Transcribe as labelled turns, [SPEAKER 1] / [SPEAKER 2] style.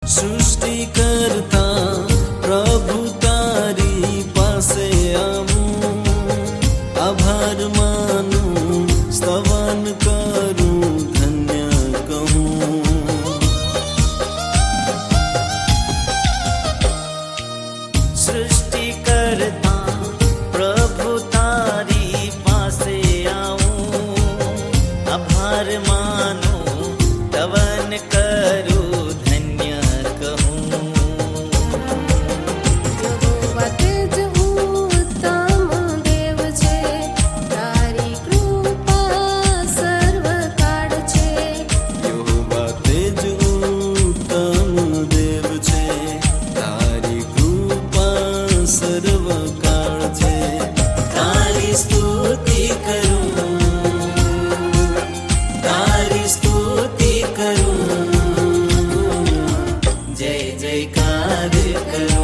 [SPEAKER 1] સૃષ્ટિ કરતા પ્રભુ તારી પાસે આવું, આભાર માનું, સ્તવન કરું, ધન્ય કહું.
[SPEAKER 2] સૃષ્ટિ કરતા પ્રભુ તારી પાસે આવું, આભાર માનું, સ્તવન કરું, ધન્ય કહું.
[SPEAKER 3] યહોવા તેજ ઉત્તમ દેવ છે, તારી કૃપા સર્વકાળ છે.
[SPEAKER 1] યહોવા તેજ ઉત્તમ દેવ છે, તારી કૃપા સર્વકાળ છે. તારી સ્તુતિ કરું, તારી સ્તુતિ કરું, જય જયકાર કરું.